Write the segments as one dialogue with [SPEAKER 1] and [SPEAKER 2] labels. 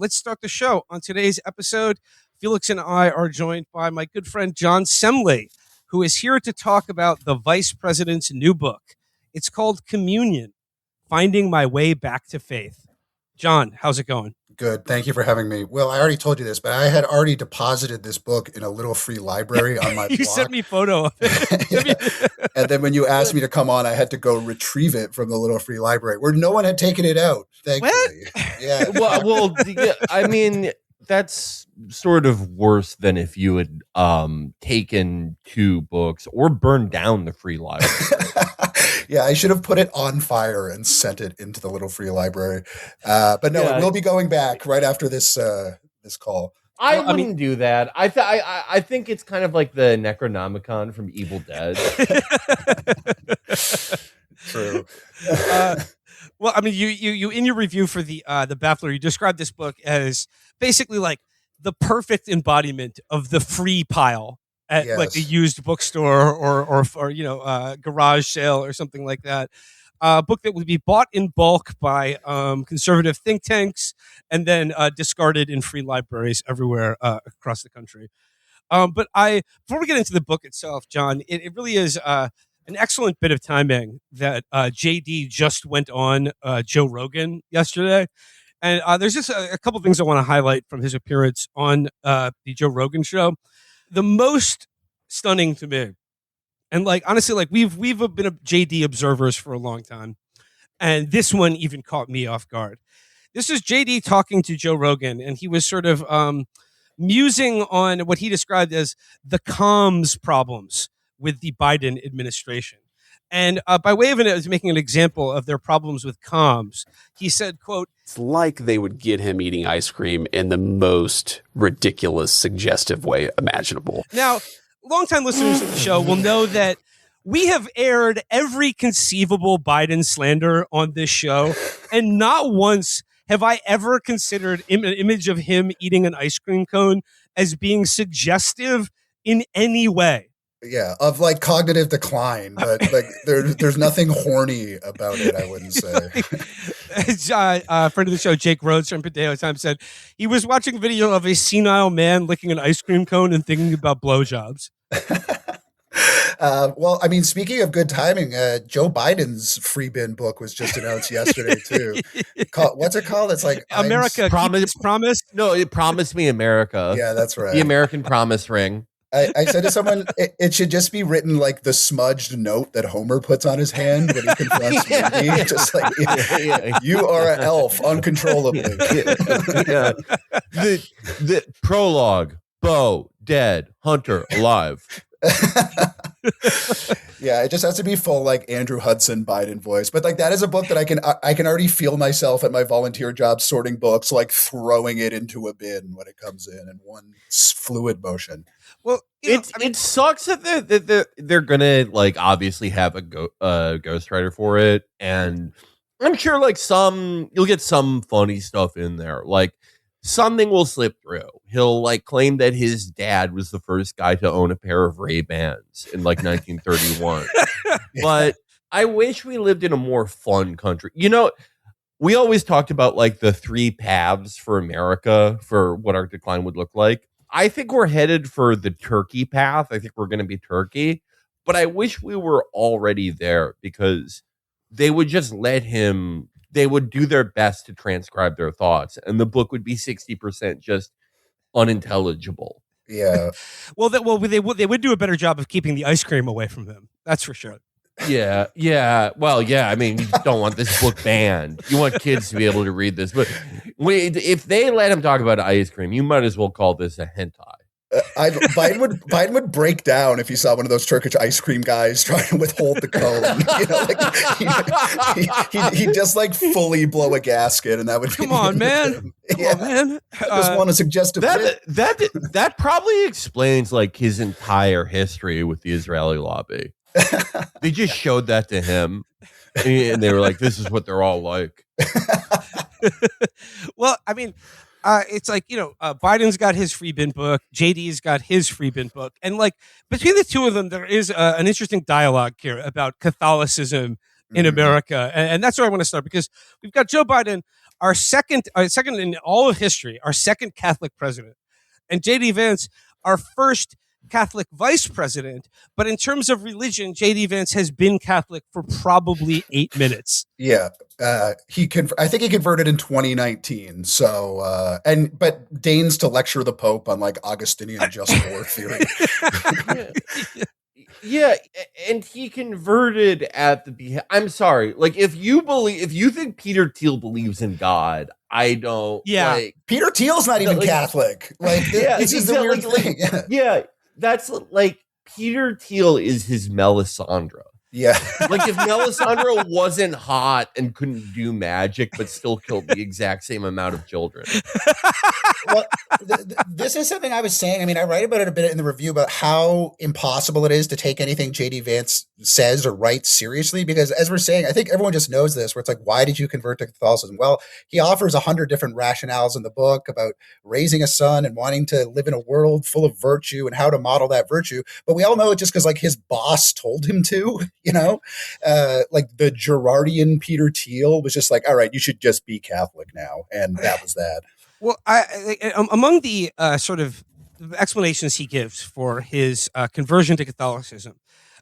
[SPEAKER 1] Let's start the show. On today's episode, Felix and I are joined by my good friend John Semley, who is here to talk about the Vice President's new book. It's called Communion, Finding My Way Back to Faith. John, how's it going?
[SPEAKER 2] Good. Thank you for having me. Well, I already told you this, but I had already deposited this book in a little free library on my blog.
[SPEAKER 1] You sent me a photo of it.
[SPEAKER 2] And then when you asked me to come on, I had to go retrieve it from the little free library where no one had taken it out, thankfully.
[SPEAKER 1] What?
[SPEAKER 2] Yeah.
[SPEAKER 3] Well, I mean, that's sort of worse than if you had taken 2 books or burned down the free library.
[SPEAKER 2] Yeah, I should have put it on fire and sent it into the little free library. But no, it will be going back right after this this call.
[SPEAKER 3] I wouldn't do that. I think it's kind of like the Necronomicon from Evil Dead.
[SPEAKER 2] True.
[SPEAKER 1] Well, I mean, you in your review for the Baffler, you described this book as basically like the perfect embodiment of the free pile at like a used bookstore or garage sale or something like that. A book that would be bought in bulk by conservative think tanks and then discarded in free libraries everywhere across the country. But before we get into the book itself, John, it really is an excellent bit of timing that JD just went on Joe Rogan yesterday. And there's just a couple things I want to highlight from his appearance on the Joe Rogan show. The most stunning to me, and like honestly, like we've been a JD observers for a long time, and this one even caught me off guard. This is JD talking to Joe Rogan, and he was sort of musing on what he described as the comms problems with the Biden administration. And by way of making an example of their problems with comms, he said, quote,
[SPEAKER 4] "It's like they would get him eating ice cream in the most ridiculous, suggestive way imaginable."
[SPEAKER 1] Now, longtime listeners of the show will know that we have aired every conceivable Biden slander on this show, and not once have I ever considered an image of him eating an ice cream cone as being suggestive in any way.
[SPEAKER 2] Yeah, of like cognitive decline, but like there's nothing horny about it, I wouldn't say.
[SPEAKER 1] A friend of the show, Jake Rhodes from Potato Time, said he was watching a video of a senile man licking an ice cream cone and thinking about blowjobs.
[SPEAKER 2] Well, I mean, speaking of good timing, Joe Biden's free bin book was just announced yesterday too. What's it called? It's like
[SPEAKER 1] America Promise.
[SPEAKER 3] No, it Promised Me America.
[SPEAKER 2] Yeah, that's right.
[SPEAKER 3] The American Promise Ring.
[SPEAKER 2] I said to someone, it should just be written like the smudged note that Homer puts on his hand when he confronts Mindy. Just like, you are an elf uncontrollably.
[SPEAKER 3] Yeah. The prologue, Bo, dead, Hunter, alive.
[SPEAKER 2] Yeah, it just has to be full like Andrew Hudson Biden voice. But like that is a book that I can already feel myself at my volunteer job sorting books, like throwing it into a bin when it comes in one fluid motion.
[SPEAKER 1] Well,
[SPEAKER 3] it sucks that they're gonna like obviously have a ghostwriter for it, and I'm sure like you'll get some funny stuff in there, like something will slip through. He'll like claim that his dad was the first guy to own a pair of Ray-Bans in like 1931. But I wish we lived in a more fun country. You know, we always talked about like the 3 paths for America for what our decline would look like. I think we're headed for the Turkey path. I think we're going to be Turkey, but I wish we were already there because they would just they would do their best to transcribe their thoughts, and the book would be 60% just unintelligible.
[SPEAKER 2] Yeah.
[SPEAKER 1] They would do a better job of keeping the ice cream away from them. That's for sure.
[SPEAKER 3] Yeah. Well, yeah. I mean, you don't want this book banned. You want kids to be able to read this. But if they let him talk about ice cream, you might as well call this a hentai.
[SPEAKER 2] Biden would break down if he saw one of those Turkish ice cream guys trying to withhold the cone. You know, like he'd just like fully blow a gasket, and that would
[SPEAKER 1] come on, man.
[SPEAKER 2] Come on, man. I just want to suggest
[SPEAKER 3] that probably explains like his entire history with the Israeli lobby. They just showed that to him, and they were like, "This is what they're all like."
[SPEAKER 1] Well, I mean. It's like, Biden's got his free bin book. JD's got his free bin book. And like between the two of them, there is an interesting dialogue here about Catholicism in America. And that's where I want to start, because we've got Joe Biden our second in all of history, our second Catholic president, and J.D. Vance, our first Catholic vice president. But in terms of religion, J.D. Vance has been Catholic for probably 8 minutes.
[SPEAKER 2] Yeah. I think he converted in 2019. So, but deigns to lecture the Pope on like Augustinian just war theory.
[SPEAKER 3] Yeah, and he converted at the I'm sorry. Like, if you think Peter Thiel believes in God, I don't.
[SPEAKER 1] Yeah.
[SPEAKER 3] Like,
[SPEAKER 2] Peter Thiel's not even Catholic. Like, this is the weird thing.
[SPEAKER 3] Yeah, that's like Peter Thiel is his Melisandre.
[SPEAKER 2] Yeah.
[SPEAKER 3] Like, if Melisandre wasn't hot and couldn't do magic, but still killed the exact same amount of children.
[SPEAKER 5] Well, this is something I was saying. I mean, I write about it a bit in the review about how impossible it is to take anything J.D. Vance says or writes seriously, because as we're saying, I think everyone just knows this, where it's like, why did you convert to Catholicism? Well, he offers 100 different rationales in the book about raising a son and wanting to live in a world full of virtue and how to model that virtue. But we all know it just because like his boss told him to, you know, like the Gerardian Peter Thiel was just like, all right, you should just be Catholic now. And that was that.
[SPEAKER 1] Well, among the sort of explanations he gives for his conversion to Catholicism,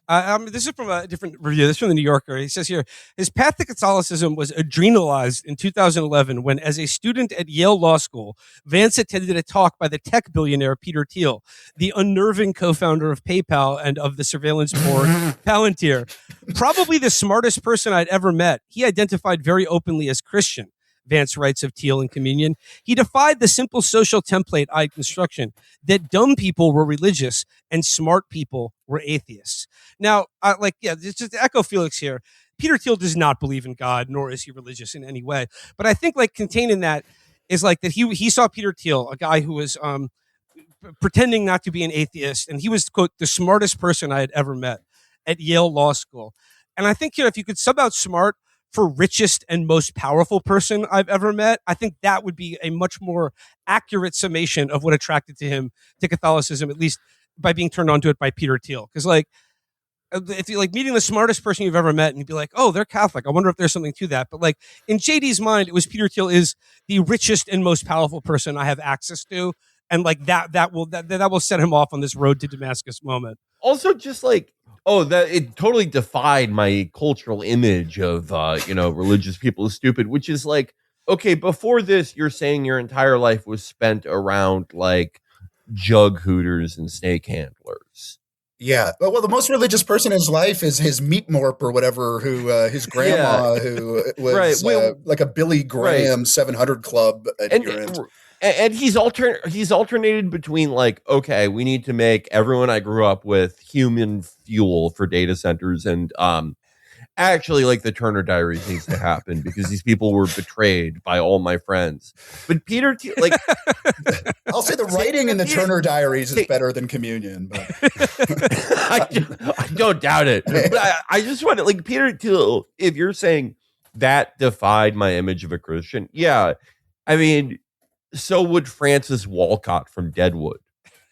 [SPEAKER 1] this is from a different review. This is from the New Yorker. He says here, his path to Catholicism was adrenalized in 2011 when, as a student at Yale Law School, Vance attended a talk by the tech billionaire Peter Thiel, the unnerving co-founder of PayPal and of the surveillance board Palantir. Probably the smartest person I'd ever met. He identified very openly as Christian. Vance writes of Thiel in Communion. He defied the simple social template I'd construction that dumb people were religious and smart people were atheists. Now, just to echo Felix here, Peter Thiel does not believe in God, nor is he religious in any way. But I think like contained in that is like that he saw Peter Thiel, a guy who was pretending not to be an atheist, and he was, quote, the smartest person I had ever met at Yale Law School. And I think, if you could sub out smart for richest and most powerful person I've ever met, I think that would be a much more accurate summation of what attracted to him to Catholicism, at least by being turned on to it by Peter Thiel. Because like, if you're like meeting the smartest person you've ever met and you'd be like, oh, they're Catholic, I wonder if there's something to that. But like in JD's mind, it was Peter Thiel is the richest and most powerful person I have access to. And like that will set him off on this road to Damascus moment.
[SPEAKER 3] Also, just like, that it totally defied my cultural image of religious people as stupid, which is like, okay, before this, you're saying your entire life was spent around like jug hooters and snake handlers.
[SPEAKER 2] Yeah. Well, the most religious person in his life is his meat morp or whatever, who his grandma, who was like a Billy Graham 700 Club adherent.
[SPEAKER 3] And he's alternated between like, okay, we need to make everyone I grew up with human fuel for data centers, and actually like the Turner Diaries needs to happen because these people were betrayed by all my friends. But Peter, like,
[SPEAKER 2] I'll say the writing in the Turner Diaries is better than Communion, but
[SPEAKER 3] I don't doubt it. But I just want to, like, Peter Thiel, if you're saying that defied my image of a Christian, yeah, I mean, so would Francis Walcott from Deadwood.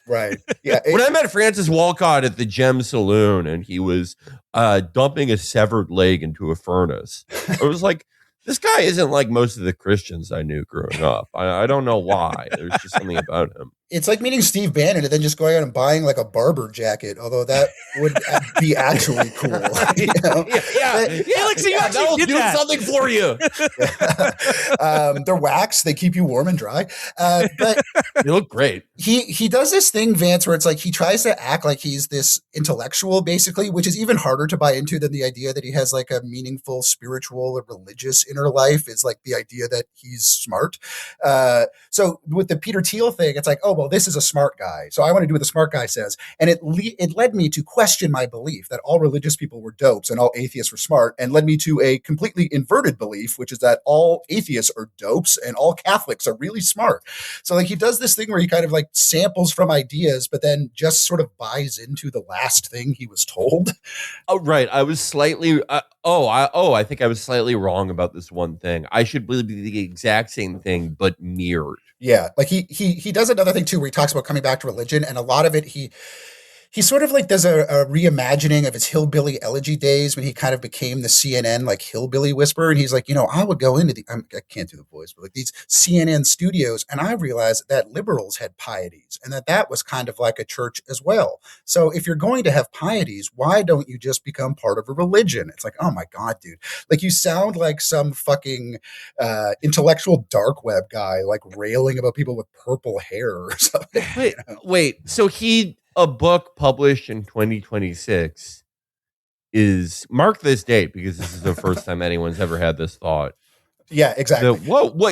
[SPEAKER 2] Right. Yeah.
[SPEAKER 3] When I met Francis Walcott at the Gem Saloon and he was dumping a severed leg into a furnace, I was like, this guy isn't like most of the Christians I knew growing up. I don't know why. There's just something about him.
[SPEAKER 5] It's like meeting Steve Bannon and then just going out and buying like a barber jacket, although that would be actually cool. You know?
[SPEAKER 3] That'll do something for you.
[SPEAKER 2] They're wax. They keep you warm and dry. But
[SPEAKER 3] they look great.
[SPEAKER 2] He does this thing, Vance, where it's like he tries to act like he's this intellectual, basically, which is even harder to buy into than the idea that he has like a meaningful spiritual or religious inner life, is like the idea that he's smart. So with the Peter Thiel thing, it's like, oh, well, this is a smart guy, so I want to do what the smart guy says. And it led me to question my belief that all religious people were dopes and all atheists were smart, and led me to a completely inverted belief, which is that all atheists are dopes and all Catholics are really smart. So like he does this thing where he kind of like samples from ideas, but then just sort of buys into the last thing he was told.
[SPEAKER 3] Oh, right. I was slightly, I think I was slightly wrong about this one thing. I should believe the exact same thing, but mirrored.
[SPEAKER 2] Yeah, like he does another thing too, where he talks about coming back to religion, and a lot of it he
[SPEAKER 5] he sort of like does a reimagining of his hillbilly elegy days when he kind of became the CNN like hillbilly whisperer. And he's like, I would go into I can't do the voice, but like these CNN studios, and I realized that liberals had pieties and that was kind of like a church as well. So if you're going to have pieties, why don't you just become part of a religion? It's like, oh my God, dude. Like you sound like some fucking intellectual dark web guy, like railing about people with purple hair or something.
[SPEAKER 3] Wait. So a book published in 2026 is mark this date because this is the first time anyone's ever had this thought.
[SPEAKER 5] Yeah, exactly.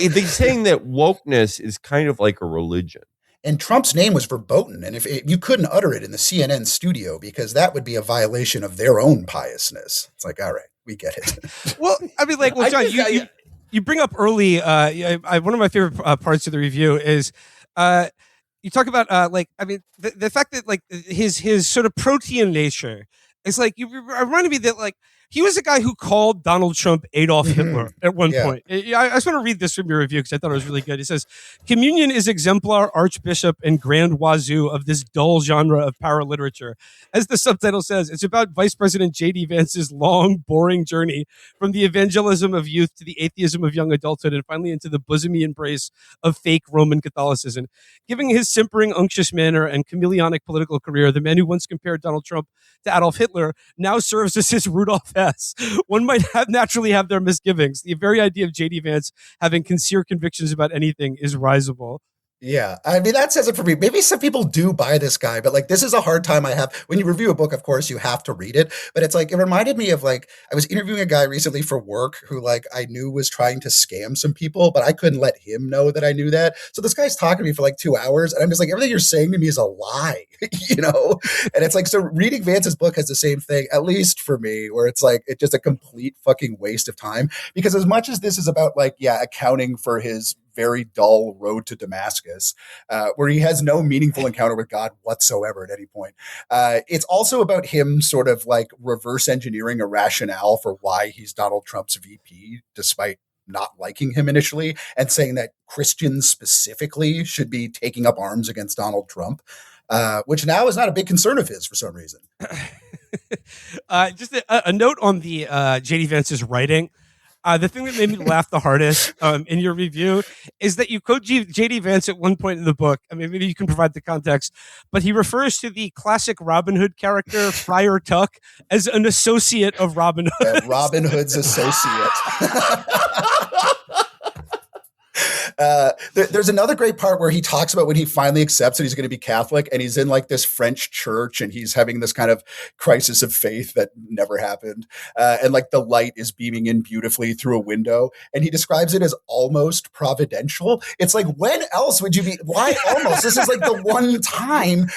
[SPEAKER 3] They're saying that wokeness is kind of like a religion.
[SPEAKER 5] And Trump's name was verboten, and if you couldn't utter it in the CNN studio because that would be a violation of their own piousness. It's like, all right, we get it.
[SPEAKER 1] Well, I mean, like, John, you bring up early. One of my favorite parts of the review is you talk about the fact that like his sort of protean nature is like you reminded me that like he was a guy who called Donald Trump Adolf Hitler at one point. I just want to read this from your review because I thought it was really good. It says, "Communion is exemplar archbishop and grand wazoo of this dull genre of power literature. As the subtitle says, it's about Vice President J.D. Vance's long, boring journey from the evangelism of youth to the atheism of young adulthood and finally into the bosomy embrace of fake Roman Catholicism. Given his simpering, unctuous manner and chameleonic political career, the man who once compared Donald Trump to Adolf Hitler now serves as his Rudolph Hess. One might naturally have their misgivings. The very idea of J.D. Vance having sincere convictions about anything is risible."
[SPEAKER 5] Yeah, I mean, that says it for me. Maybe some people do buy this guy, but like, this is a hard time I have. When you review a book, of course, you have to read it. But it's like, it reminded me of like, I was interviewing a guy recently for work who like I knew was trying to scam some people, but I couldn't let him know that I knew that. So this guy's talking to me for like 2 hours and I'm just like, everything you're saying to me is a lie, And it's like, so reading Vance's book has the same thing, at least for me, where it's like, it's just a complete fucking waste of time. Because as much as this is about like, accounting for his very dull road to Damascus, where he has no meaningful encounter with God whatsoever at any point. It's also about him sort of like reverse engineering a rationale for why he's Donald Trump's VP, despite not liking him initially, and saying that Christians specifically should be taking up arms against Donald Trump, which now is not a big concern of his for some reason.
[SPEAKER 1] Just a note on the J.D. Vance's writing. The thing that made me laugh the hardest in your review is that you quote J.D. Vance at one point in the book. I mean, maybe you can provide the context, but he refers to the classic Robin Hood character, Friar Tuck, as an associate of Robin Hood.
[SPEAKER 5] Robin Hood's associate. There's another great part where he talks about when he finally accepts that he's going to be Catholic and he's in like this French church and he's having this kind of crisis of faith that never happened. And like the light is beaming in beautifully through a window. And he describes it as almost providential. It's like, when else would you be? Why almost? This is like the one time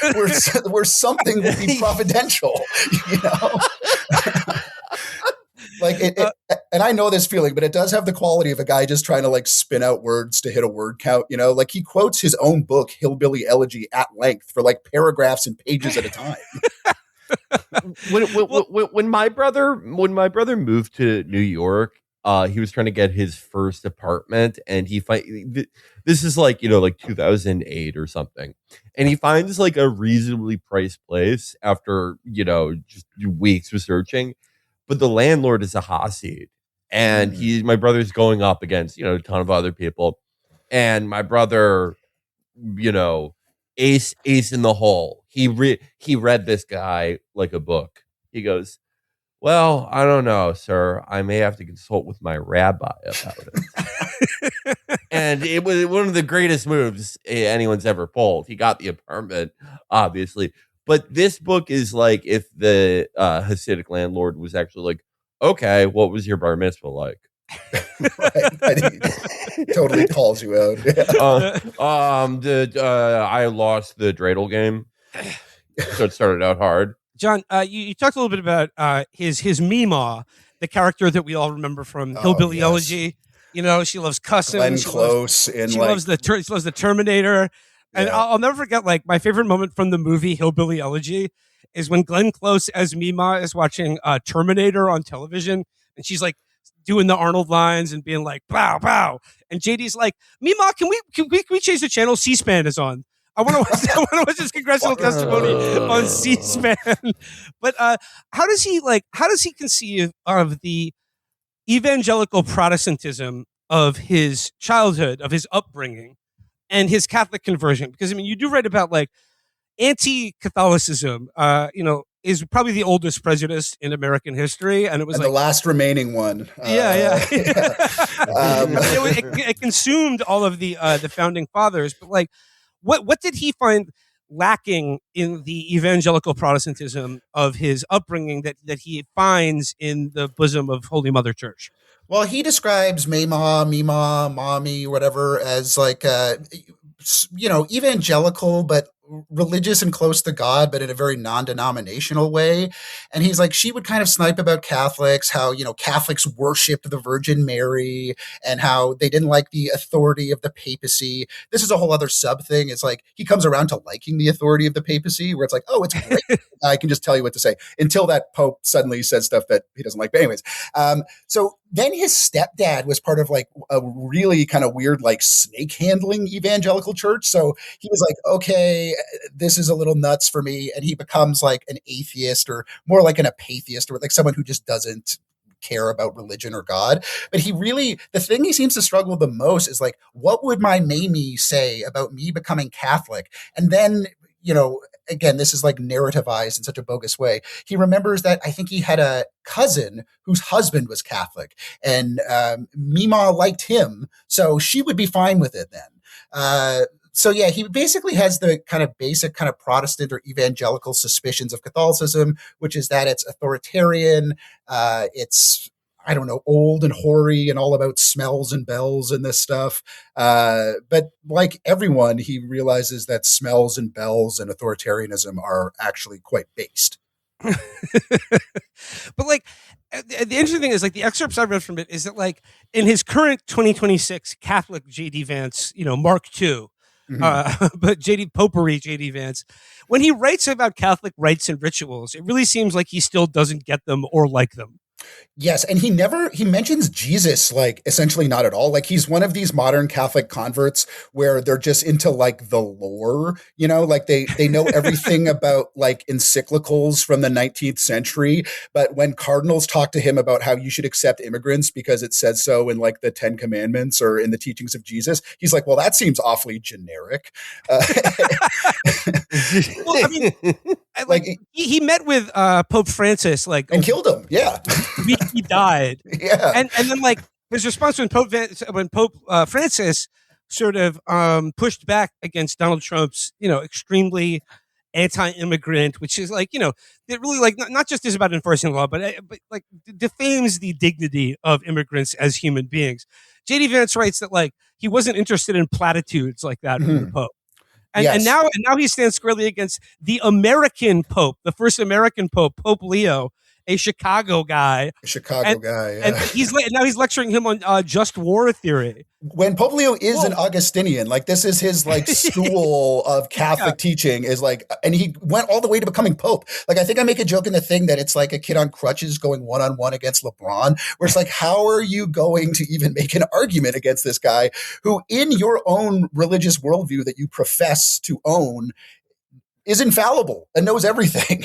[SPEAKER 5] where something would be providential, Like and I know this feeling, but it does have the quality of a guy just trying to like spin out words to hit a word count. Like he quotes his own book, Hillbilly Elegy, at length for like paragraphs and pages at a time.
[SPEAKER 3] When my brother moved to New York, he was trying to get his first apartment, and this is like 2008 or something, and he finds like a reasonably priced place after just weeks of searching. But the landlord is a Hasid, and my brother's going up against, a ton of other people. And my brother, ace in the hole. He read this guy like a book. He goes, "Well, I don't know, sir. I may have to consult with my rabbi about it." And it was one of the greatest moves anyone's ever pulled. He got the apartment, obviously. But this book is like if the Hasidic landlord was actually like, "Okay, what was your bar mitzvah like?"
[SPEAKER 5] Right. I think totally calls you out.
[SPEAKER 3] I lost the dreidel game, so it started out hard.
[SPEAKER 1] John, you talked a little bit about his Mima, the character that we all remember from Hillbilly Elegy. She loves cussing.
[SPEAKER 5] Glenn Close.
[SPEAKER 1] She loves the Terminator. And I'll never forget, like, my favorite moment from the movie Hillbilly Elegy is when Glenn Close as Mima is watching Terminator on television, and she's like doing the Arnold lines and being like, "Pow, pow." And JD's like, "Mima, can we change the channel? C-SPAN is on." I want to watch his congressional testimony on C-SPAN. But how does he conceive of the evangelical Protestantism of his childhood, of his upbringing, and his Catholic conversion? Because I mean, you do write about like anti-Catholicism, is probably the oldest prejudice in American history, and it was
[SPEAKER 2] the last remaining one.
[SPEAKER 1] Yeah. It consumed all of the founding fathers. But like, what did he find lacking in the evangelical Protestantism of his upbringing that he finds in the bosom of Holy Mother Church?
[SPEAKER 5] Well, he describes Mima, Mommy, whatever, as like, evangelical, but religious and close to God, but in a very non-denominational way. And he's like, she would kind of snipe about Catholics, how, Catholics worshiped the Virgin Mary and how they didn't like the authority of the papacy. This is a whole other sub thing. It's like, he comes around to liking the authority of the papacy, where it's like, oh, it's great. I can just tell you what to say, until that Pope suddenly says stuff that he doesn't like. But anyways, so then his stepdad was part of like a really kind of weird, like snake handling evangelical church. So he was like, okay, this is a little nuts for me. And he becomes like an atheist, or more like an apatheist, or like someone who just doesn't care about religion or God. But the thing he seems to struggle the most is like, what would my Mamie say about me becoming Catholic? And then, again, this is like narrativized in such a bogus way. He remembers that I think he had a cousin whose husband was Catholic, and Mima liked him, so she would be fine with it then. So yeah, he basically has the kind of basic kind of Protestant or evangelical suspicions of Catholicism, which is that it's authoritarian, it's, I don't know, old and hoary and all about smells and bells and this stuff. But like everyone, he realizes that smells and bells and authoritarianism are actually quite based.
[SPEAKER 1] But like, the interesting thing is, like, the excerpts I read from it is that, like, in his current 2026 Catholic J.D. Vance, Mark II, but Popery J.D. Vance, when he writes about Catholic rites and rituals, it really seems like he still doesn't get them or like them.
[SPEAKER 2] Yes, and he mentions Jesus, like, essentially not at all. Like, he's one of these modern Catholic converts where they're just into, like, the lore, like they know everything about, like, encyclicals from the 19th century. But when cardinals talk to him about how you should accept immigrants because it says so in, like, the 10 Commandments or in the teachings of Jesus, he's like, well, that seems awfully generic.
[SPEAKER 1] Well, I mean, like, he met with Pope Francis, like,
[SPEAKER 2] and killed him. Yeah.
[SPEAKER 1] He died.
[SPEAKER 2] Yeah.
[SPEAKER 1] And then, like, his response when Pope Francis sort of pushed back against Donald Trump's, extremely anti-immigrant, which is like, it really, like, not just is about enforcing the law, but like defames the dignity of immigrants as human beings. J.D. Vance writes that, like, he wasn't interested in platitudes like that from the Pope. And now he stands squarely against the American Pope, the first American Pope, Pope Leo, a Chicago guy.
[SPEAKER 2] Yeah.
[SPEAKER 1] And now he's lecturing him on just war theory.
[SPEAKER 2] When Pope Leo is an Augustinian, like, this is his, like, school of Catholic teaching, is like, and he went all the way to becoming Pope. Like, I think I make a joke in the thing that it's like a kid on crutches going one-on-one against LeBron, where it's like, how are you going to even make an argument against this guy who, in your own religious worldview that you profess to own, is infallible and knows everything,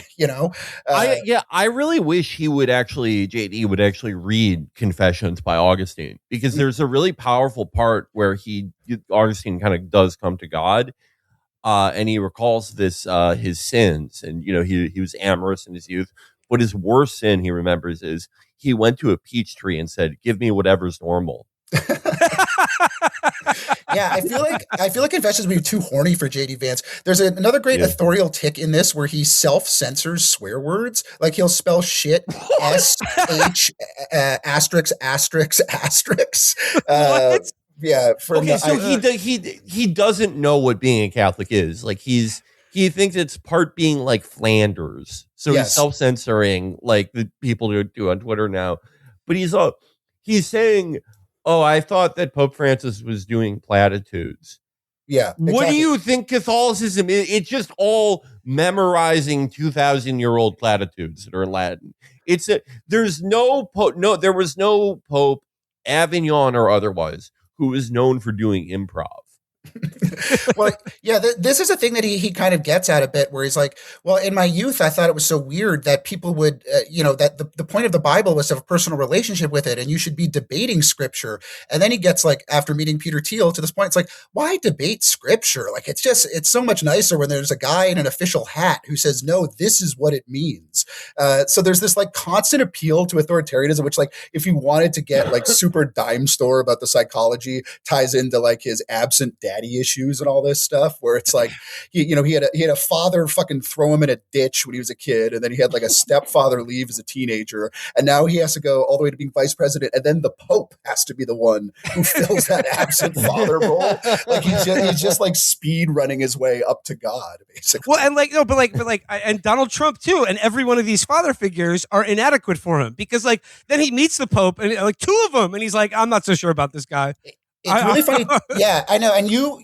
[SPEAKER 3] I really wish JD would actually read Confessions by Augustine, because there's a really powerful part where Augustine kind of does come to God, and he recalls his sins, and he was amorous in his youth, but his worst sin he remembers is he went to a peach tree and said, "Give me whatever's normal."
[SPEAKER 5] Yeah, I feel like Confessions would be too horny for J.D. Vance. There's another great authorial tick in this where he self-censors swear words. Like, he'll spell shit S-H asterisk asterisk asterisk. Yeah.
[SPEAKER 3] He doesn't know what being a Catholic is. Like, he thinks it's part being like Flanders. So he's self-censoring, like the people do on Twitter now. But he's saying, "Oh, I thought that Pope Francis was doing platitudes."
[SPEAKER 2] Yeah. Exactly.
[SPEAKER 3] What do you think Catholicism is? It's just all memorizing 2,000-year-old platitudes that are in Latin. There was no Pope, Avignon or otherwise, who is known for doing improv.
[SPEAKER 5] Well, yeah, this is a thing that he kind of gets at a bit, where he's like, well, in my youth, I thought it was so weird that people would, that the point of the Bible was to have a personal relationship with it, and you should be debating scripture. And then he gets like, after meeting Peter Thiel, to this point, it's like, why debate scripture? Like, it's so much nicer when there's a guy in an official hat who says, no, this is what it means. So there's this like constant appeal to authoritarianism, which, like, if you wanted to get like super dime store about the psychology, ties into like his absent daddy issues and all this stuff, where it's like he had a father fucking throw him in a ditch when he was a kid, and then he had like a stepfather leave as a teenager, and now he has to go all the way to being vice president, and then the Pope has to be the one who fills that absent father role. Like he's just like speed running his way up to God, basically.
[SPEAKER 1] Well, and and Donald Trump too, and every one of these father figures are inadequate for him, because like then he meets the Pope and like two of them, and he's like, I'm not so sure about this guy.
[SPEAKER 5] It's really funny. Yeah, I know. And you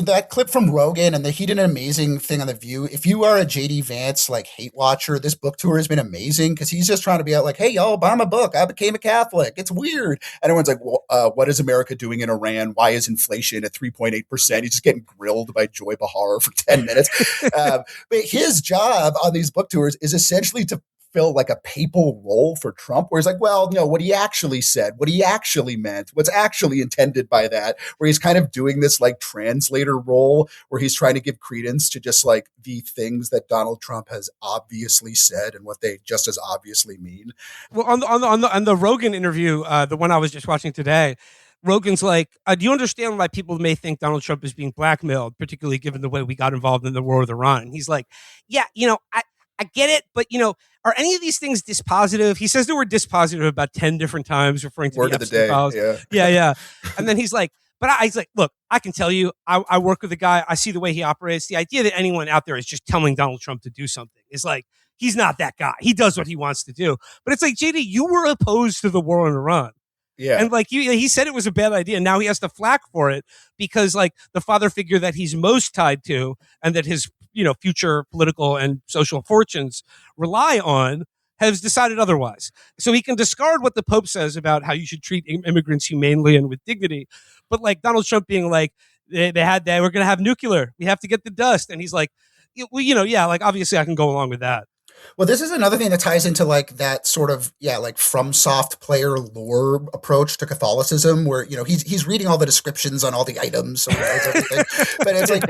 [SPEAKER 5] that clip from Rogan, and he did an amazing thing on The View. If you are a JD Vance like hate watcher, this book tour has been amazing, because he's just trying to be out like, hey, y'all, buy my book. I became a Catholic. It's weird. And everyone's like, well, what is America doing in Iran? Why is inflation at 3.8%? He's just getting grilled by Joy Behar for 10 minutes. But his job on these book tours is essentially to fill like a papal role for Trump, where he's like, well, no, what he actually said, what he actually meant, what's actually intended by that, where he's kind of doing this like translator role, where he's trying to give credence to just like the things that Donald Trump has obviously said and what they just as obviously mean.
[SPEAKER 1] Well, on the Rogan interview, the one I was just watching today, Rogan's like, do you understand why people may think Donald Trump is being blackmailed, particularly given the way we got involved in the war with Iran? And he's like, yeah, I get it, but are any of these things dispositive? He says the word dispositive about 10 different times, referring to
[SPEAKER 2] word
[SPEAKER 1] the
[SPEAKER 2] of the day.
[SPEAKER 1] files. Yeah. And then he's like, he's like, look, I can tell you, I work with the guy. I see the way he operates. The idea that anyone out there is just telling Donald Trump to do something is like, he's not that guy. He does what he wants to do. But it's like, JD, you were opposed to the war in Iran.
[SPEAKER 2] Yeah.
[SPEAKER 1] And like he said it was a bad idea. Now he has to flack for it because like the father figure that he's most tied to and that his, future political and social fortunes rely on has decided otherwise. So he can discard what the Pope says about how you should treat immigrants humanely and with dignity. But like Donald Trump being like, we're going to have nuclear. We have to get the dust. And he's like, like obviously I can go along with that.
[SPEAKER 5] Well, this is another thing that ties into like that sort of, like from soft player lore approach to Catholicism, where, he's reading all the descriptions on all the items. So he knows everything. But it's like,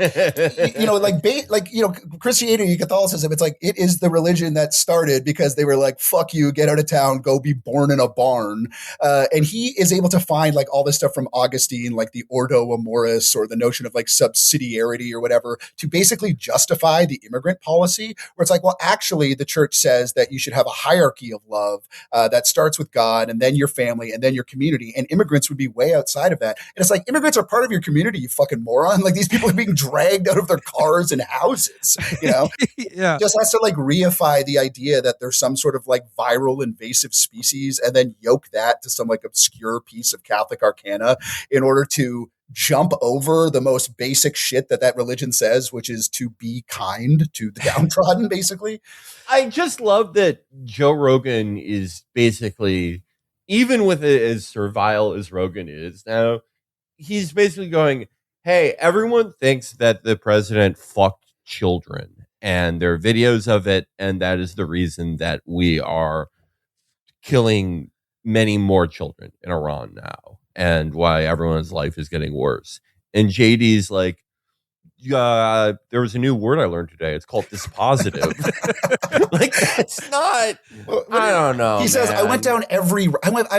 [SPEAKER 5] Christianity, Catholicism, it's like, it is the religion that started because they were like, fuck you, get out of town, go be born in a barn. And he is able to find like all this stuff from Augustine, like the Ordo Amoris or the notion of like subsidiarity or whatever, to basically justify the immigrant policy, where it's like, well, actually, the church says that you should have a hierarchy of love that starts with God and then your family and then your community, and immigrants would be way outside of that. And it's like, immigrants are part of your community, you fucking moron. Like, these people are being dragged out of their cars and houses,
[SPEAKER 1] Yeah.
[SPEAKER 5] Just has to like reify the idea that there's some sort of like viral invasive species, and then yoke that to some like obscure piece of Catholic arcana in order to jump over the most basic shit that religion says, which is to be kind to the downtrodden, basically.
[SPEAKER 3] I just love that Joe Rogan is basically, even with it as servile as Rogan is now, he's basically going, hey, everyone thinks that the president fucked children, and there are videos of it, and that is the reason that we are killing many more children in Iran now, and why everyone's life is getting worse. And JD's like, there was a new word I learned today. It's called dispositive. Like, that's not. I don't know.
[SPEAKER 5] He says, I've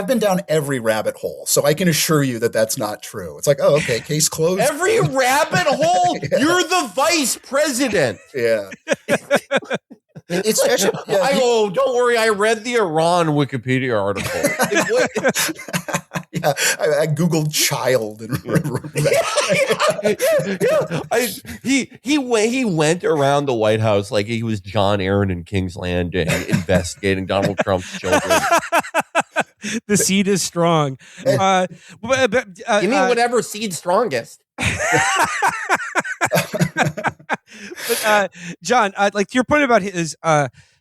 [SPEAKER 5] been down every rabbit hole, so I can assure you that that's not true. It's like, oh, okay, case closed.
[SPEAKER 3] Every rabbit hole? Yeah. You're the vice president.
[SPEAKER 5] Yeah. It's actually,
[SPEAKER 3] don't worry. I read the Iran Wikipedia article.
[SPEAKER 5] I Googled child and
[SPEAKER 3] he went around the White House like he was John Aaron in King's Landing, investigating Donald Trump's children.
[SPEAKER 1] The seed is strong.
[SPEAKER 3] You mean whatever seed's strongest?
[SPEAKER 1] But John, like to your point about his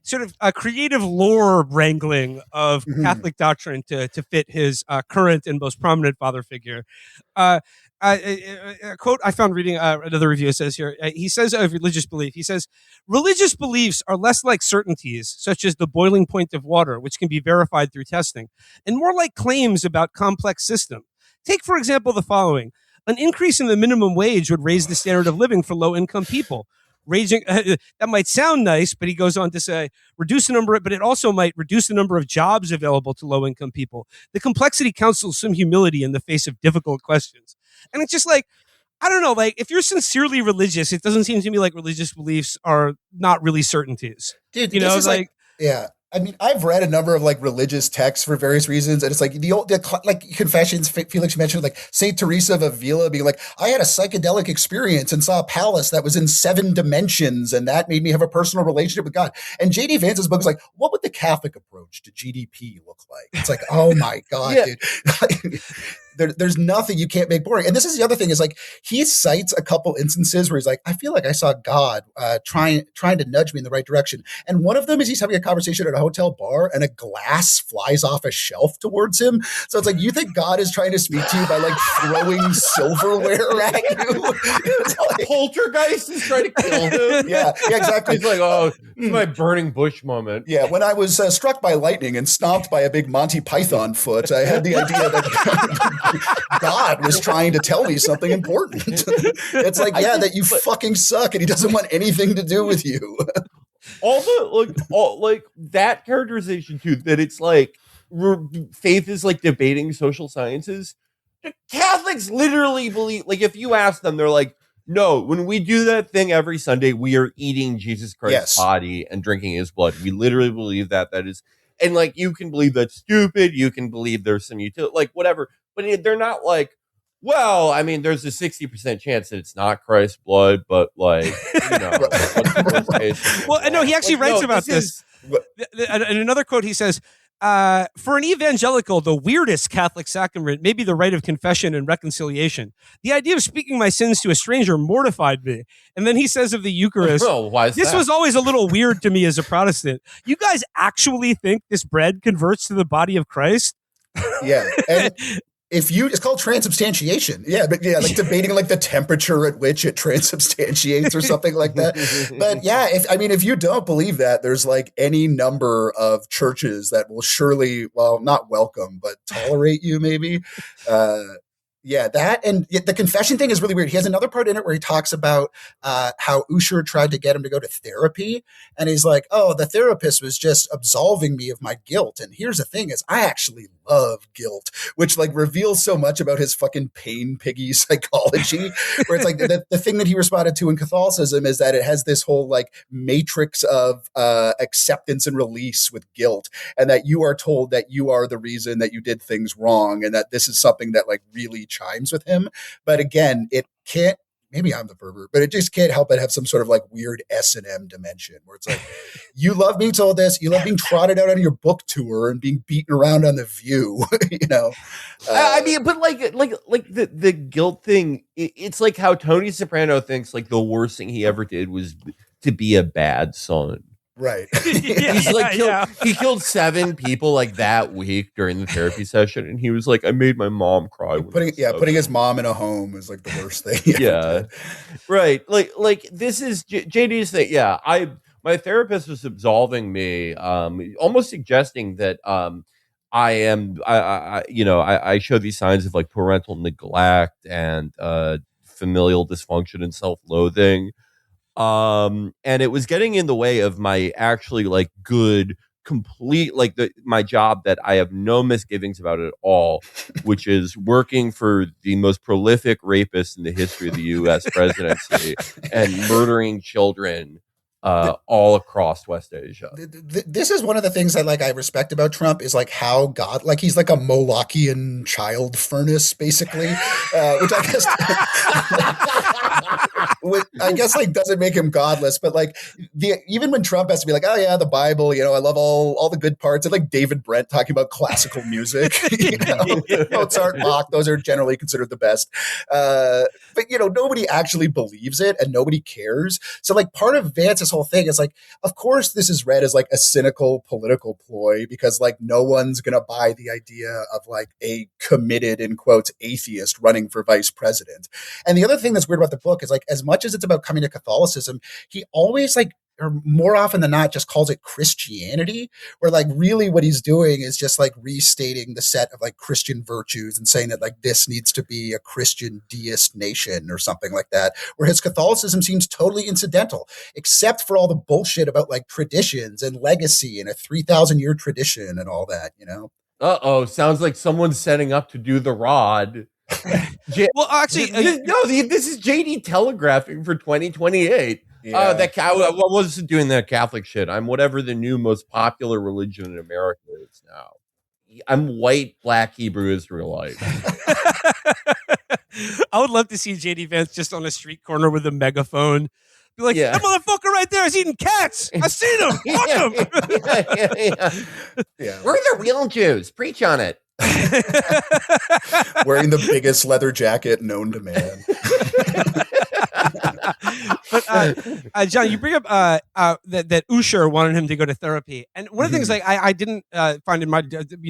[SPEAKER 1] sort of creative lore wrangling of Catholic doctrine to fit his current and most prominent father figure. a quote I found reading another review says here, he says of religious belief, he says, religious beliefs are less like certainties, such as the boiling point of water, which can be verified through testing, and more like claims about complex systems. Take, for example, the following. An increase in the minimum wage would raise the standard of living for low-income people. That might sound nice, but he goes on to say, but it also might reduce the number of jobs available to low-income people. The complexity counsels some humility in the face of difficult questions. And it's just like, I don't know, like if you're sincerely religious, it doesn't seem to me like religious beliefs are not really certainties.
[SPEAKER 5] Dude, you know, like yeah. I mean, I've read a number of like religious texts for various reasons, and it's like like confessions. Felix mentioned like Saint Teresa of Avila being like, "I had a psychedelic experience and saw a palace that was in 7 dimensions, and that made me have a personal relationship with God." And J.D. Vance's book is like, "What would the Catholic approach to GDP look like?" It's like, oh my God, dude. There's nothing you can't make boring. And this is the other thing is like he cites a couple instances where he's like, I feel like I saw God trying to nudge me in the right direction. And one of them is he's having a conversation at a hotel bar and a glass flies off a shelf towards him. So it's like, you think God is trying to speak to you by like throwing silverware at you? It's like,
[SPEAKER 3] Poltergeist is trying to kill him.
[SPEAKER 5] Yeah, exactly.
[SPEAKER 3] He's like, oh, it's my burning bush moment.
[SPEAKER 5] Yeah, when I was struck by lightning and stomped by a big Monty Python foot, I had the idea that God was trying to tell me something important. It's like, yeah, that you fucking suck and he doesn't want anything to do with you.
[SPEAKER 3] all that characterization too, that it's like faith is like debating social sciences. The Catholics literally believe, like if you ask them, they're like, no, when we do that thing every Sunday, we are eating Jesus Christ's body and drinking his blood. We literally believe that is, and like, you can believe that's stupid. You can believe there's some utility, like whatever. But they're not like, well, I mean, there's a 60% chance that it's not Christ's blood, but like, you know.
[SPEAKER 1] Well, no, he actually writes about this. In another quote, he says, for an evangelical, the weirdest Catholic sacrament may be the rite of confession and reconciliation. The idea of speaking my sins to a stranger mortified me. And then he says of the Eucharist, this was always a little weird to me as a Protestant. You guys actually think this bread converts to the body of Christ?
[SPEAKER 5] Yeah. And it's called transubstantiation. Yeah, but yeah, like debating like the temperature at which it transubstantiates or something like that. But yeah, if you don't believe that, there's like any number of churches that will surely, well, not welcome, but tolerate you maybe. Yeah, that and the confession thing is really weird. He has another part in it where he talks about how Usher tried to get him to go to therapy. And he's like, oh, the therapist was just absolving me of my guilt. And here's the thing is I actually love guilt, which like reveals so much about his fucking pain piggy psychology, where it's like the thing that he responded to in Catholicism is that it has this whole like matrix of acceptance and release with guilt. And that you are told that you are the reason that you did things wrong. And that this is something that like really chimes with him. But again, it can't, maybe I'm the pervert, but it just can't help but have some sort of like weird S&M dimension where it's like, you love being told this, you love being trotted out on your book tour and being beaten around on The View, you know?
[SPEAKER 3] I mean, but like the guilt thing, it's like how Tony Soprano thinks like the worst thing he ever did was to be a bad son.
[SPEAKER 5] Right.
[SPEAKER 3] He killed 7 people like that week during the therapy session, and he was like, I made my mom cry.
[SPEAKER 5] Putting his mom in a home is like the worst thing.
[SPEAKER 3] Yeah. Right. Like this is JD's thing. Yeah. My therapist was absolving me, almost suggesting that I show these signs of like parental neglect and familial dysfunction and self-loathing. And it was getting in the way of my actually like good, complete, like my job that I have no misgivings about at all, which is working for the most prolific rapist in the history of the U.S. presidency and murdering children all across West Asia.
[SPEAKER 5] This is one of the things I respect about Trump is like how God, like he's like a Molochian child furnace, basically, which I guess.
[SPEAKER 2] I guess like doesn't make him godless, but like even when Trump has to be like, oh yeah, the Bible, I love all the good parts, and like David Brent talking about classical music, Mozart, Bach, those are generally considered the best. But nobody actually believes it, and nobody cares. So like part of Vance's whole thing is like, of course this is read as like a cynical political ploy because like no one's gonna buy the idea of like a committed in quotes atheist running for vice president. And the other thing that's weird about the book is like, as much as it's about coming to Catholicism, he always like, or more often than not, just calls it Christianity, where like really what he's doing is just like restating the set of like Christian virtues and saying that like this needs to be a Christian deist nation or something like that, where his Catholicism seems totally incidental, except for all the bullshit about like traditions and legacy and a 3,000-year tradition and all that,
[SPEAKER 3] Uh-oh, sounds like someone's setting up to do the rod.
[SPEAKER 1] Well, actually,
[SPEAKER 3] this is JD telegraphing for 2028.
[SPEAKER 2] Yeah.
[SPEAKER 3] I wasn't doing that Catholic shit. I'm whatever the new most popular religion in America is now. I'm white, black Hebrew Israelite.
[SPEAKER 1] I would love to see JD Vance just on a street corner with a megaphone. Be like, that motherfucker right there is eating cats. I seen him. Fuck him.
[SPEAKER 3] Yeah. We're the real Jews. Preach on it.
[SPEAKER 2] Wearing the biggest leather jacket known to man.
[SPEAKER 1] But John, you bring up that Usher wanted him to go to therapy, and one of the things like I didn't find in my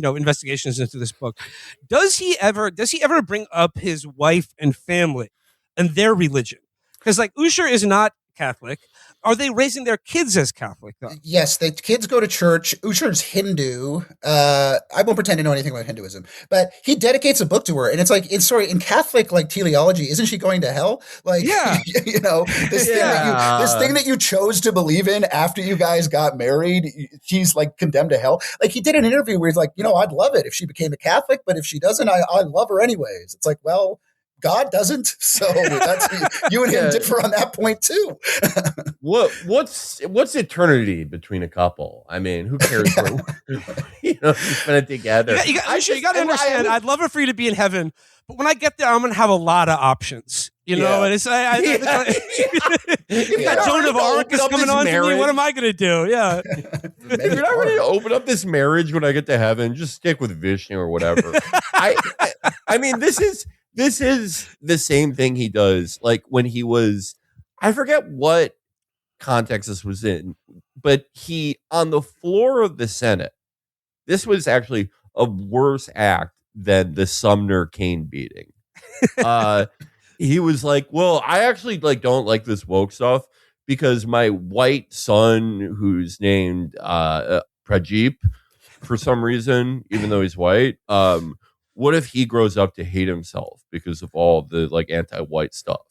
[SPEAKER 1] investigations into this book, does he ever bring up his wife and family and their religion? Because like Usher is not Catholic. Are they raising their kids as Catholic, though?
[SPEAKER 5] Yes, the kids go to church. Usher's Hindu. I won't pretend to know anything about Hinduism, but he dedicates a book to her. And it's like, in Catholic, like, teleology, isn't she going to hell? Like, this thing that you chose to believe in after you guys got married, she's like condemned to hell. Like, he did an interview where he's like, I'd love it if she became a Catholic, but if she doesn't, I love her anyways. It's like, well, God doesn't, so that's you and him differ on that point too.
[SPEAKER 3] What's eternity between a couple? I mean, who cares? You spend it together.
[SPEAKER 1] You got to understand. I'd love it for you to be in heaven, but when I get there, I'm going to have a lot of options. And it's if that Joan of Arc is coming on to me, what am I going to do? Yeah,
[SPEAKER 3] if you're not ready to open up this marriage when I get to heaven, just stick with Vishnu or whatever. I mean, this is the same thing he does. Like when he was, I forget what context this was in, but he, on the floor of the Senate, this was actually a worse act than the Sumner cane beating. He was like, well, I actually don't like this woke stuff because my white son, who's named Pradeep for some reason, even though he's white, what if he grows up to hate himself because of all the anti-white stuff?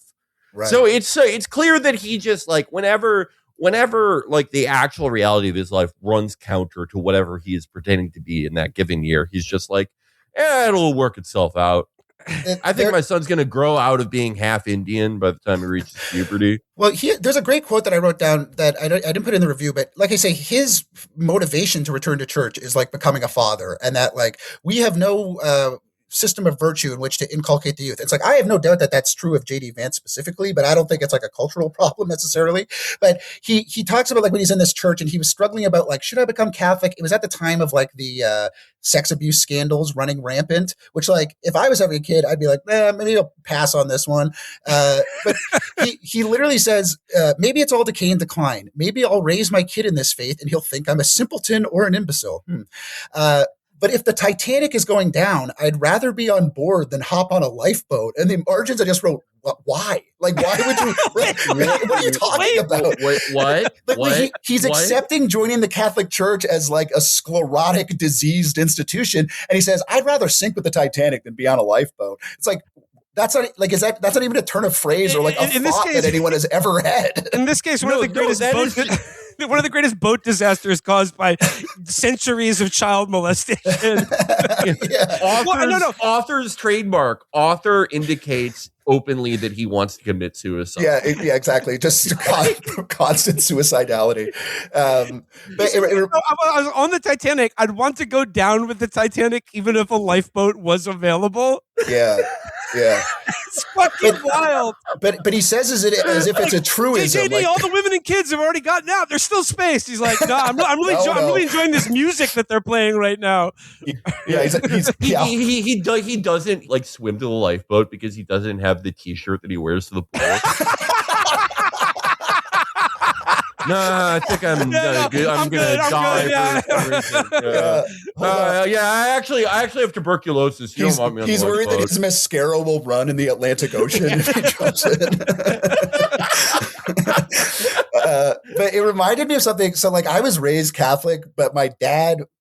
[SPEAKER 3] Right. So it's clear that he just whenever the actual reality of his life runs counter to whatever he is pretending to be in that given year, he's just like, it'll work itself out. I think my son's going to grow out of being half Indian by the time he reaches puberty.
[SPEAKER 5] Well, there's a great quote that I wrote down that I didn't put in the review, but like I say, his motivation to return to church is like becoming a father, and that like we have no system of virtue in which to inculcate the youth. It's like, I have no doubt that that's true of JD Vance specifically, but I don't think it's like a cultural problem necessarily. But he talks about like when he's in this church and he was struggling about like, should I become Catholic? It was at the time of like the sex abuse scandals running rampant, which like, if I was having a kid, I'd be like, maybe I'll pass on this one. But he literally says, maybe it's all decay and decline. Maybe I'll raise my kid in this faith and he'll think I'm a simpleton or an imbecile. But if the Titanic is going down, I'd rather be on board than hop on a lifeboat. And the margins, I just wrote, why? Like, why would you? What are you talking about?
[SPEAKER 3] What?
[SPEAKER 5] But he's accepting joining the Catholic Church as like a sclerotic, diseased institution. And he says, I'd rather sink with the Titanic than be on a lifeboat. It's like, that's not like, that's not even a turn of phrase or like a thought that anyone has ever had.
[SPEAKER 1] In this case, one of the greatest boat disasters caused by centuries of child molestation.
[SPEAKER 3] Author's trademark. Author indicates openly that he wants to commit suicide.
[SPEAKER 2] Yeah, exactly. Just constant suicidality.
[SPEAKER 1] But I was on the Titanic. I'd want to go down with the Titanic, even if a lifeboat was available.
[SPEAKER 2] Yeah. Yeah.
[SPEAKER 1] It's fucking wild.
[SPEAKER 2] But he says as if it's a truism.
[SPEAKER 1] JD, all the women and kids have already gotten out. There's still space. He's like, no, I'm really enjoying this music that they're playing right now.
[SPEAKER 2] Yeah,
[SPEAKER 3] he doesn't like swim to the lifeboat because he doesn't have the T-shirt that he wears to the pool. No, I think I'm gonna die. I actually have tuberculosis. You don't want me on
[SPEAKER 2] he's
[SPEAKER 3] the
[SPEAKER 2] worried
[SPEAKER 3] boat.
[SPEAKER 2] that his mascara will run in the Atlantic Ocean if he jumps in. But it reminded me of something. So, like, I was raised Catholic, but my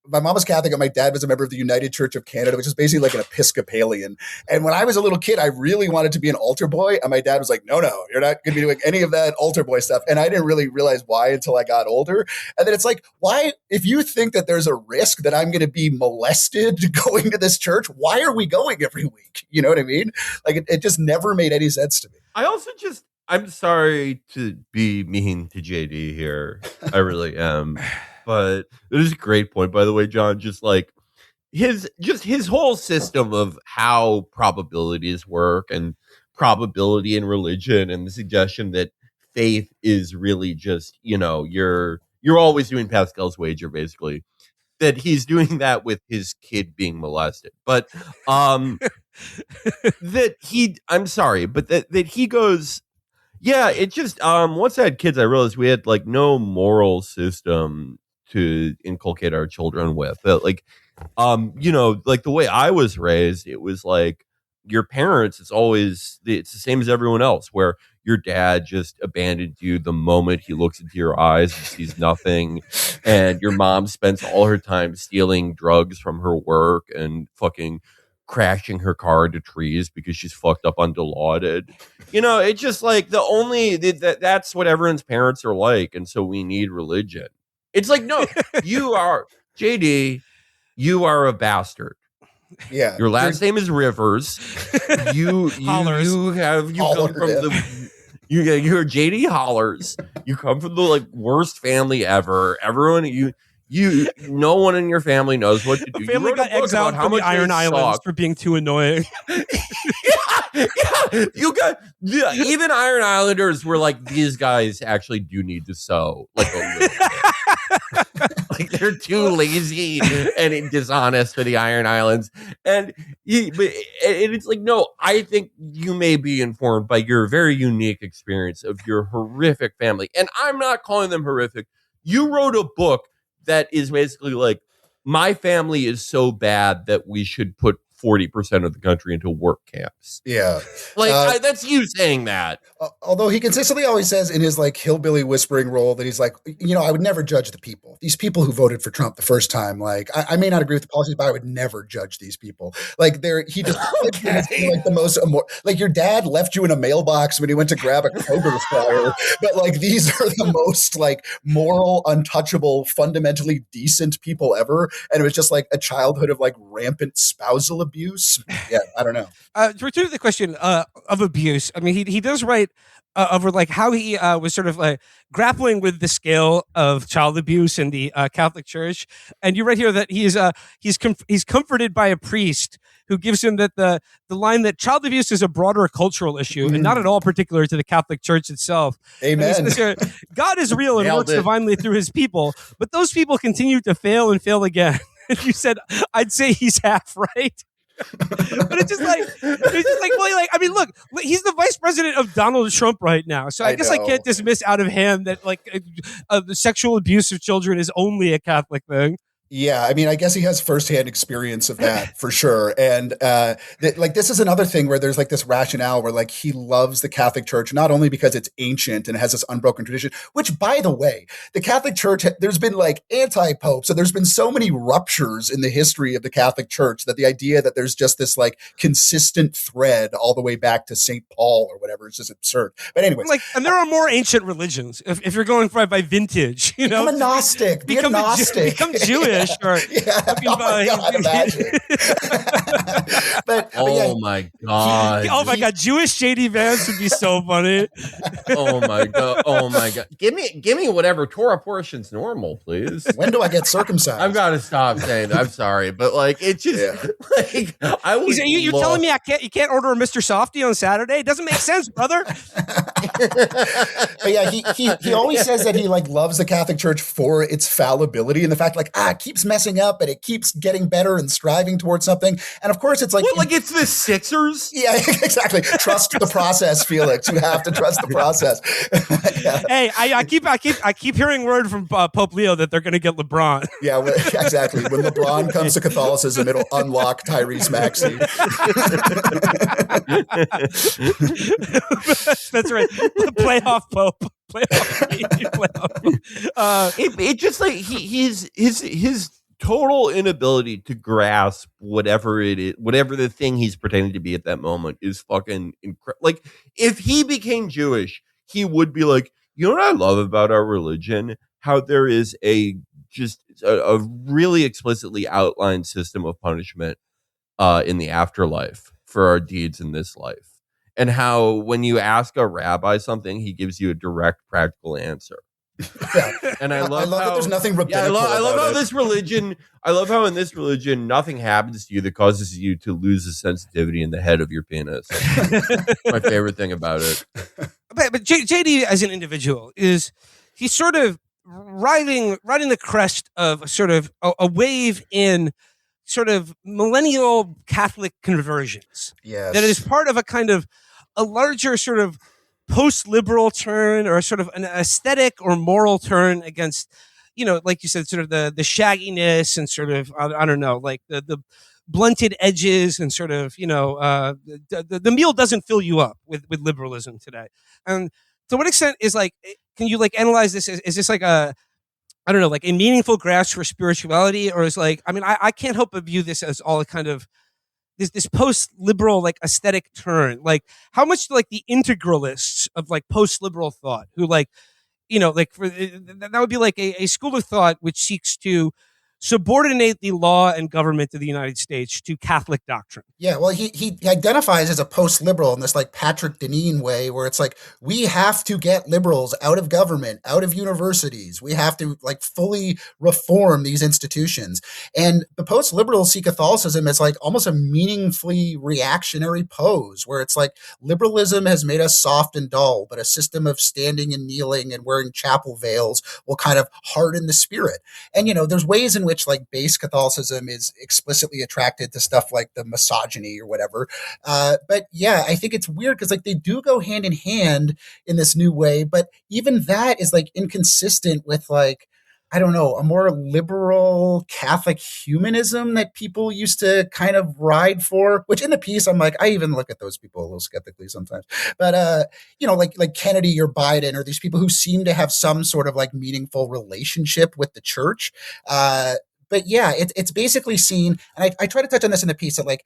[SPEAKER 2] mom was Catholic, and my dad was a member of the United Church of Canada, which is basically like an Episcopalian. And when I was a little kid, I really wanted to be an altar boy, and my dad was like, "No, you're not going to be doing any of that altar boy stuff." And I didn't really realize why until I got older. And then it's like, why, if you think that there's a risk that I'm going to be molested going to this church, why are we going every week? You know what I mean? Like, it just never made any sense to me.
[SPEAKER 3] I also I'm sorry to be mean to JD here. I really am. But it is a great point, by the way, John. Just like his whole system of how probabilities work and probability in religion, and the suggestion that faith is really just, you're always doing Pascal's wager, basically. That he's doing that with his kid being molested. But I'm sorry, but that he goes, yeah, it just once I had kids, I realized we had like no moral system to inculcate our children with. But like like the way I was raised, it was like your parents, it's the same as everyone else, where your dad just abandoned you the moment he looks into your eyes and sees nothing. And your mom spends all her time stealing drugs from her work and fucking crashing her car into trees because she's fucked up on Dilaudid. It's just like that's what everyone's parents are like. And so we need religion. It's like, no, you are JD, you are a bastard.
[SPEAKER 2] Yeah.
[SPEAKER 3] Your last name is Rivers. You're JD Hollers. You come from the like worst family ever. Everyone no one in your family knows what to do.
[SPEAKER 1] The family got exiled from the Iron Islands for being too annoying.
[SPEAKER 3] Even Iron Islanders were like, these guys actually do need to sew like a little bit. Like they're too lazy and dishonest for the Iron Islands. And it's like, no, I think you may be informed by your very unique experience of your horrific family. And I'm not calling them horrific. You wrote a book that is basically like, my family is so bad that we should put 40% of the country into work camps.
[SPEAKER 2] Yeah.
[SPEAKER 3] Like, that's you saying that.
[SPEAKER 2] Although he consistently always says in his like hillbilly whispering role that he's like, I would never judge the people. These people who voted for Trump the first time, like, I may not agree with the policies, but I would never judge these people. Like, he just like the most, like your dad left you in a mailbox when he went to grab a Kroger flyer, but like these are the most like moral, untouchable, fundamentally decent people ever. And it was just like a childhood of like rampant spousal abuse. Yeah, I don't know.
[SPEAKER 1] To return to the question of abuse, I mean, he does write over like how he was sort of like grappling with the scale of child abuse in the Catholic Church, and you write here that he's comforted by a priest who gives him that the line that child abuse is a broader cultural issue and not at all particular to the Catholic Church itself.
[SPEAKER 2] Amen.
[SPEAKER 1] God is real and works divinely through his people, but those people continue to fail and fail again. And you said, I'd say he's half right. But it's just like, well, like, I mean, look, he's the vice president of Donald Trump right now. So I guess I can't dismiss out of hand that like the sexual abuse of children is only a Catholic thing.
[SPEAKER 2] Yeah, I mean, I guess he has firsthand experience of that for sure. And like this is another thing where there's like this rationale where like he loves the Catholic Church, not only because it's ancient and has this unbroken tradition, which by the way, the Catholic Church, there's been like anti-popes. So there's been so many ruptures in the history of the Catholic Church that the idea that there's just this like consistent thread all the way back to St. Paul or whatever is just absurd. But anyways.
[SPEAKER 1] Like, and there are more ancient religions if you're going by vintage,
[SPEAKER 2] Become a Gnostic. Become
[SPEAKER 1] Jewish. Yeah, sure.
[SPEAKER 5] Yeah. Oh my God, imagine.
[SPEAKER 3] Oh my God.
[SPEAKER 1] Oh my God, Jewish JD Vance would be so funny.
[SPEAKER 3] Oh my God. Give me whatever Torah portion's normal, please.
[SPEAKER 5] When do I get circumcised?
[SPEAKER 3] I've got to stop saying that. I'm sorry, but like it's just like I was.
[SPEAKER 1] You're telling me you can't order a Mr. Softy on Saturday? It doesn't make sense, brother.
[SPEAKER 5] But yeah, he always says that he like loves the Catholic Church for its fallibility and the fact like it keeps messing up, but it keeps getting better and striving towards something. And of course, it's like
[SPEAKER 3] like it's the Sixers.
[SPEAKER 5] Yeah, exactly. Trust the process, Felix. You have to trust the process.
[SPEAKER 1] Yeah. Hey, I keep hearing word from Pope Leo that they're going to get LeBron.
[SPEAKER 5] Yeah, exactly. When LeBron comes to Catholicism, it'll unlock Tyrese Maxey.
[SPEAKER 1] That's right. The playoff Pope.
[SPEAKER 3] It just like his total inability to grasp whatever it is, whatever the thing he's pretending to be at that moment is fucking incredible. Like if he became Jewish, he would be like, you know what I love about our religion? How there is a really explicitly outlined system of punishment in the afterlife for our deeds in this life. And how when you ask a rabbi something, he gives you a direct, practical answer.
[SPEAKER 5] Yeah.
[SPEAKER 3] And I love how
[SPEAKER 5] that there's nothing rabbinical.
[SPEAKER 3] I love how
[SPEAKER 5] it.
[SPEAKER 3] this religion. I love how in this religion nothing happens to you that causes you to lose the sensitivity in the head of your penis. My favorite thing about it.
[SPEAKER 1] But JD as an individual he's sort of riding the crest of sort of a wave in sort of millennial Catholic conversions.
[SPEAKER 5] Yes.
[SPEAKER 1] That is part of a kind of a larger sort of post-liberal turn or sort of an aesthetic or moral turn against, like you said, sort of the shagginess and sort of, I don't know, like the blunted edges and sort of, the meal doesn't fill you up with liberalism today. And to what extent is like, can you like analyze this? Is this like a meaningful grasp for spirituality, or is like, I mean, I can't help but view this as all a kind of this post-liberal like aesthetic turn. Like how much like the integralists of like post-liberal thought who like, that would be like a school of thought which seeks to subordinate the law and government of the United States to Catholic doctrine.
[SPEAKER 5] Yeah, well, he identifies as a post-liberal in this like Patrick Deneen way where it's like, we have to get liberals out of government, out of universities. We have to like fully reform these institutions. And the post-liberals see Catholicism as like almost a meaningfully reactionary pose where it's like liberalism has made us soft and dull, but a system of standing and kneeling and wearing chapel veils will kind of harden the spirit. And, there's ways in which like base Catholicism is explicitly attracted to stuff like the misogyny or whatever. But yeah, I think it's weird because like they do go hand in hand in this new way, but even that is like inconsistent with like, I don't know, a more liberal Catholic humanism that people used to kind of ride for, which in the piece, I'm like, I even look at those people a little skeptically sometimes. But, like Kennedy or Biden or these people who seem to have some sort of like meaningful relationship with the church. But yeah, it's basically seen, and I try to touch on this in the piece, that like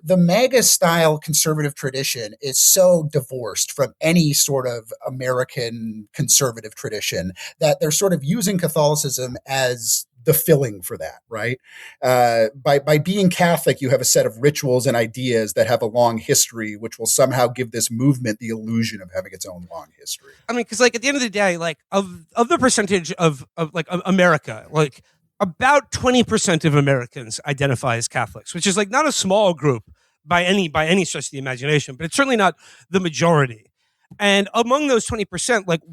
[SPEAKER 5] the MAGA style conservative tradition is so divorced from any sort of American conservative tradition that they're sort of using Catholicism as the filling for that, right? By being Catholic, you have a set of rituals and ideas that have a long history, which will somehow give this movement the illusion of having its own long history.
[SPEAKER 1] I mean, because like at the end of the day, like of the percentage of like America, like about 20% of Americans identify as Catholics, which is like not a small group by any stretch of the imagination, but it's certainly not the majority. And among those 20%, like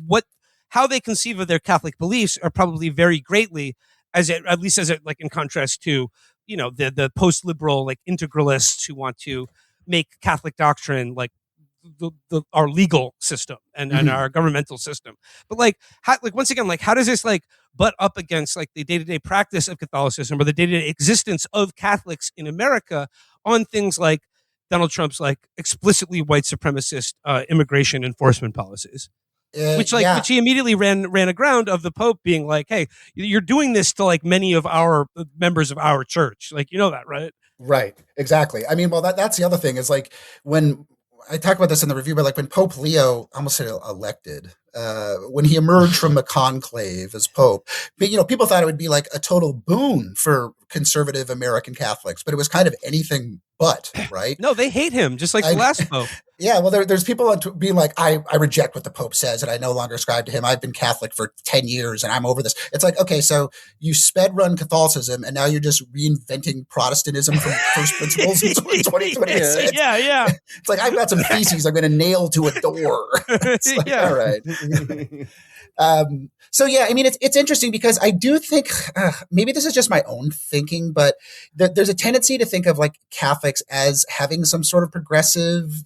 [SPEAKER 1] how they conceive of their Catholic beliefs are probably vary greatly, at least like in contrast to, the post-liberal like integralists who want to make Catholic doctrine like our legal system and our governmental system. But like, once again, like how does this like butt up against like the day-to-day practice of Catholicism or the day-to-day existence of Catholics in America on things like Donald Trump's like explicitly white supremacist immigration enforcement policies? Which he immediately ran aground of the Pope being like, hey, you're doing this to like many of our members of our church. Like, you know that, right?
[SPEAKER 5] Right. Exactly. I mean, well, that's the other thing is like when I talk about this in the review, but like when Pope Leo, I almost said elected, when he emerged from the conclave as Pope, people thought it would be like a total boon for conservative American Catholics, but it was kind of anything but, right?
[SPEAKER 1] No, they hate him, just like the last Pope.
[SPEAKER 5] Yeah, well, there's people being like, I reject what the Pope says and I no longer ascribe to him. I've been Catholic for 10 years and I'm over this. It's like, okay, so you sped run Catholicism and now you're just reinventing Protestantism from first principles in 2026.
[SPEAKER 1] Yeah.
[SPEAKER 5] It's like, I've got some theses I'm going to nail to a door. It's like, all right. So yeah, I mean, it's interesting because I do think maybe this is just my own thinking, but there's a tendency to think of like Catholics as having some sort of progressive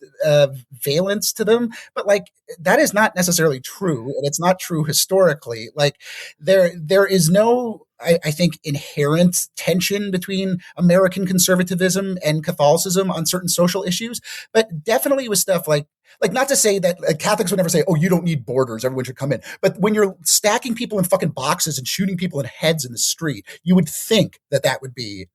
[SPEAKER 5] valence to them, but like that is not necessarily true, and it's not true historically. Like there is no, I think, inherent tension between American conservatism and Catholicism on certain social issues, but definitely with stuff like not to say that Catholics would never say, oh, you don't need borders, everyone should come in. But when you're stacking people in fucking boxes and shooting people in heads in the street, you would think that would be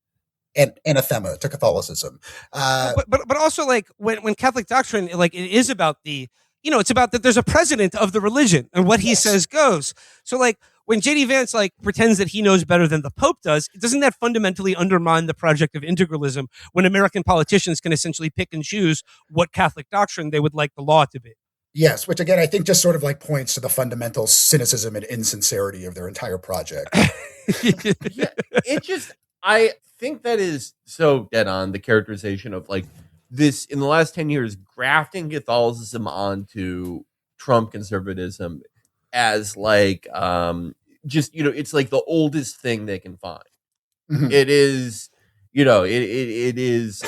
[SPEAKER 5] an anathema to Catholicism.
[SPEAKER 1] But also like when Catholic doctrine, like it is about it's about that there's a president of the religion and what he says goes. So like when J.D. Vance like pretends that he knows better than the Pope does, doesn't that fundamentally undermine the project of integralism when American politicians can essentially pick and choose what Catholic doctrine they would like the law to be?
[SPEAKER 2] Yes, which again, I think just sort of like points to the fundamental cynicism and insincerity of their entire project.
[SPEAKER 3] I think that is so dead on, the characterization of like this in the last 10 years, grafting Catholicism onto Trump conservatism as like it's like the oldest thing they can find. Mm-hmm. It is it is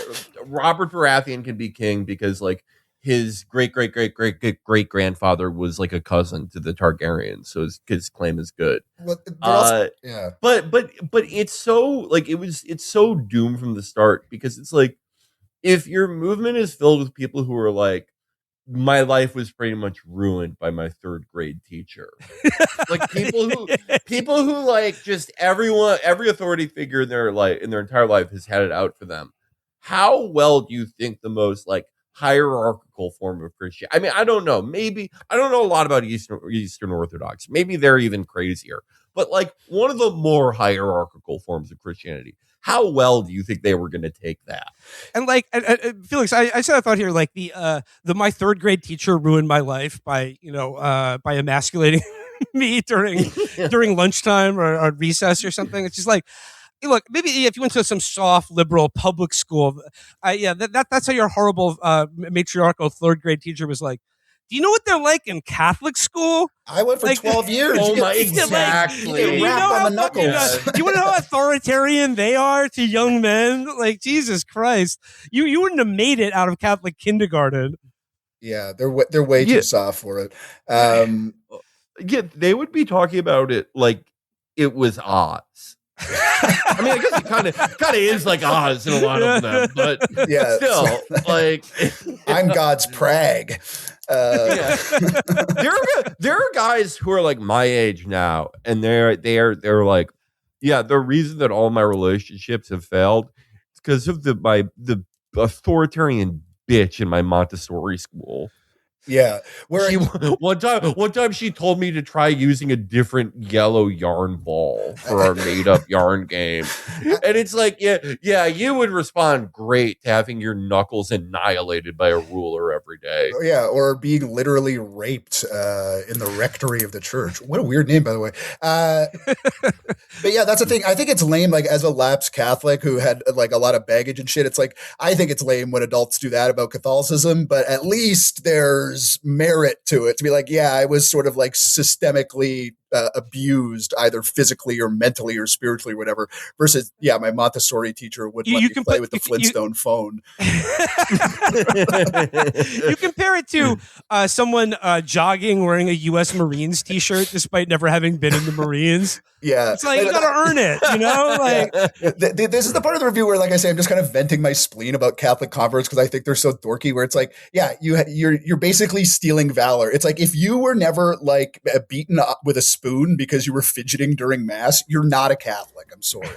[SPEAKER 3] Robert Baratheon can be king because like his great grandfather was like a cousin to the Targaryens, so his claim is good. But it's so like it's so doomed from the start because it's like if your movement is filled with people who are like, my life was pretty much ruined by my third grade teacher. Like people who like just every authority figure in their entire life has had it out for them. How well do you think the most like hierarchical form of Christianity? I mean, I don't know. Maybe I don't know a lot about Eastern Orthodox. Maybe they're even crazier. But like one of the more hierarchical forms of Christianity, how well do you think they were going to take that?
[SPEAKER 1] And like Felix, I said I thought here like the my third grade teacher ruined my life by emasculating me during lunchtime or recess or something. It's just like, look, maybe if you went to some soft liberal public school, that's how your horrible matriarchal third grade teacher was like. Do you know what they're like in Catholic school?
[SPEAKER 5] I went for 12 years.
[SPEAKER 3] Oh my, exactly.
[SPEAKER 5] You wrapped on the knuckles.
[SPEAKER 1] Do you want to know how authoritarian they are to young men? Like, Jesus Christ. You wouldn't have made it out of Catholic kindergarten.
[SPEAKER 2] Yeah, they're way too soft for it.
[SPEAKER 3] They would be talking about it like it was Oz. I mean, I guess it kind of is like Oz in a lot of them, but still, like
[SPEAKER 2] I'm God's Prague.
[SPEAKER 3] There are guys who are like my age now, and they're like, yeah, the reason that all my relationships have failed is because of the authoritarian bitch in my Montessori school.
[SPEAKER 2] Yeah,
[SPEAKER 3] one time she told me to try using a different yellow yarn ball for our made up yarn game, and it's like, yeah, you would respond great to having your knuckles annihilated by a ruler every day.
[SPEAKER 2] Yeah, or being literally raped in the rectory of the church. What a weird name, by the way. But yeah, that's the thing. I think it's lame. Like as a lapsed Catholic who had like a lot of baggage and shit, it's like I think it's lame when adults do that about Catholicism. But at least there's merit to it to be like, yeah, I was sort of like systemically abused either physically or mentally or spiritually or whatever, versus my Montessori teacher would let me play with the Flintstone phone.
[SPEAKER 1] You compare it to someone jogging wearing a U.S. Marines t-shirt despite never having been in the Marines.
[SPEAKER 2] Yeah,
[SPEAKER 1] it's like you gotta earn it, you know. Like
[SPEAKER 2] this is the part of the review where, like I say, I'm just kind of venting my spleen about Catholic converts because I think they're so dorky. Where it's like, you're basically stealing valor. It's like if you were never like beaten up with a spoon because you were fidgeting during mass, you're not a Catholic. I'm sorry.